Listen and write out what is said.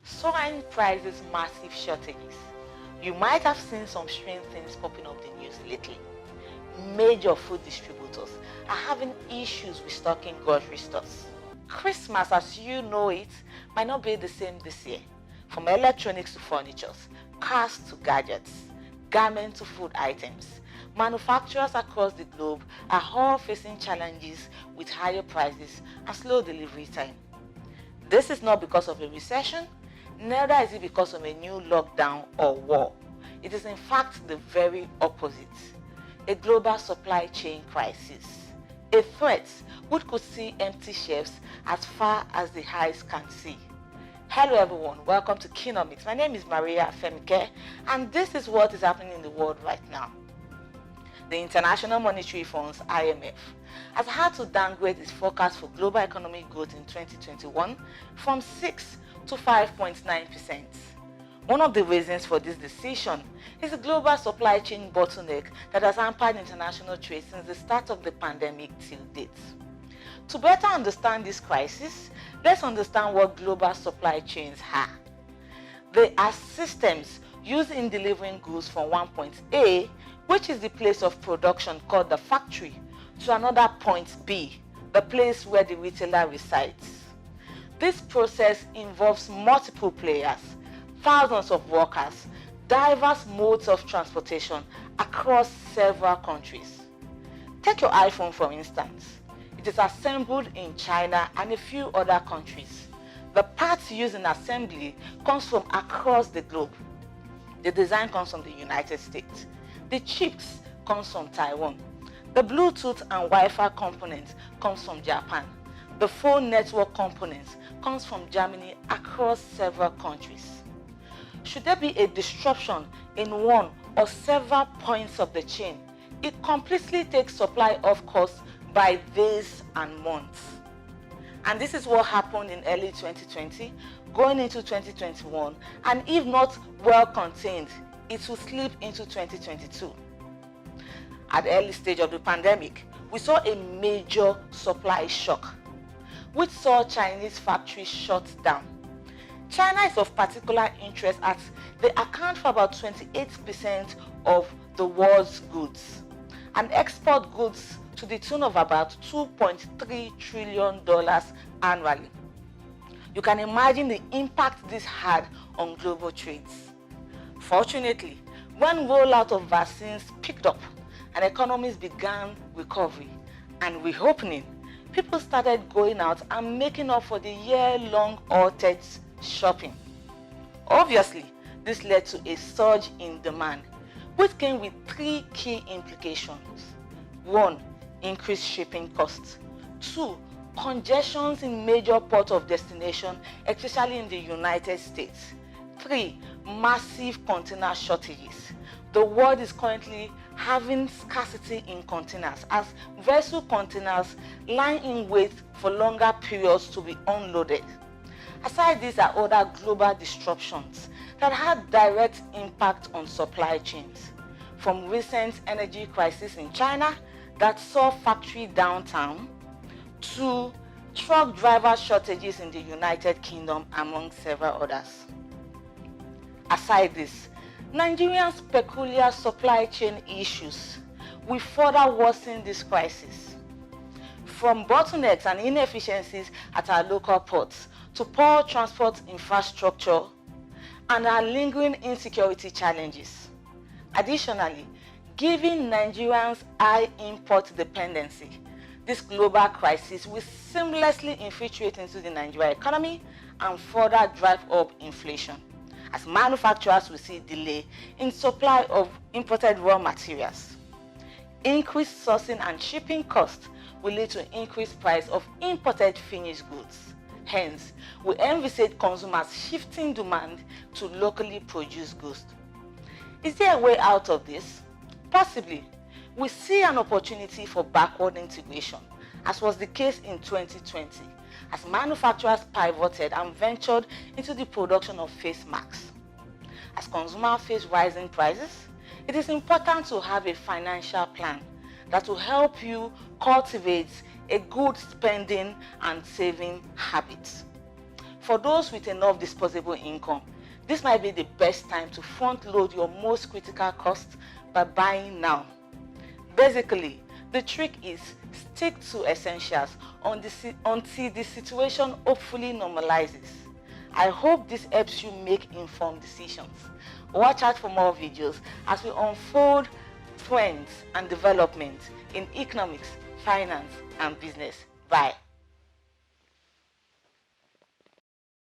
Soaring prices, massive shortages. You might have seen some strange things popping up the news lately. Major food distributors are having issues with stocking grocery stores. Christmas as you know it might not be the same this year. From electronics to furniture, cars to gadgets, garments to food items, manufacturers across the globe are all facing challenges with higher prices and slow delivery time. This is not because of a recession, neither is it because of a new lockdown or war. It is in fact the very opposite. A global supply chain crisis. A threat which could see empty shelves as far as the eyes can see. Hello everyone, welcome to Keynomics. My name is Maria Femke and this is what is happening in the world right now. The International Monetary Fund (IMF) has had to downgrade its forecast for global economic growth in 2021 from 6 to 5.9%. One of the reasons for this decision is the global supply chain bottleneck that has hampered international trade since the start of the pandemic till date. To better understand this crisis, let's understand what global supply chains are. They are systems used in delivering goods from one point A, which is the place of production called the factory, to another point B, the place where the retailer resides. This process involves multiple players, thousands of workers, diverse modes of transportation across several countries. Take your iPhone for instance. It is assembled in China and a few other countries. The parts used in assembly comes from across the globe. The design comes from the United States. The chips comes from Taiwan. The Bluetooth and Wi-Fi components comes from Japan. The phone network components comes from Germany across several countries. Should there be a disruption in one or several points of the chain, it completely takes supply off course by days and months. And this is what happened in early 2020, going into 2021, and if not well contained, it will slip into 2022. At the early stage of the pandemic, we saw a major supply shock, which saw Chinese factories shut down. China is of particular interest as they account for about 28% of the world's goods and export goods to the tune of about $2.3 trillion annually. You can imagine the impact this had on global trades. Fortunately, when rollout of vaccines picked up and economies began recovery and reopening, people started going out and making up for the year-long halted shopping. Obviously, this led to a surge in demand, which came with three key implications. 1. Increased shipping costs. 2. Congestions in major ports of destination, especially in the United States. 3. Massive container shortages. The world is currently having scarcity in containers as vessel containers lie in wait for longer periods to be unloaded. Aside these are other global disruptions that had direct impact on supply chains, from recent energy crisis in China that saw factory downtime to truck driver shortages in the United Kingdom, among several others. Aside this, Nigeria's peculiar supply chain issues will further worsen this crisis. From bottlenecks and inefficiencies at our local ports to poor transport infrastructure and our lingering insecurity challenges. Additionally, given Nigerians' high import dependency, this global crisis will seamlessly infiltrate into the Nigerian economy and further drive up inflation, as manufacturers will see delay in supply of imported raw materials. Increased sourcing and shipping costs will lead to increased price of imported finished goods. Hence, we envisage consumers shifting demand to locally produced goods. Is there a way out of this? Possibly. We see an opportunity for backward integration, as was the case in 2020, as manufacturers pivoted and ventured into the production of face masks. As consumers face rising prices, it is important to have a financial plan that will help you cultivate a good spending and saving habit. For those with enough disposable income, this might be the best time to front load your most critical costs by buying now. Basically, the trick is stick to essentials until the situation hopefully normalizes. I hope this helps you make informed decisions. Watch out for more videos as we unfold trends and developments in economics, finance, and business. Bye.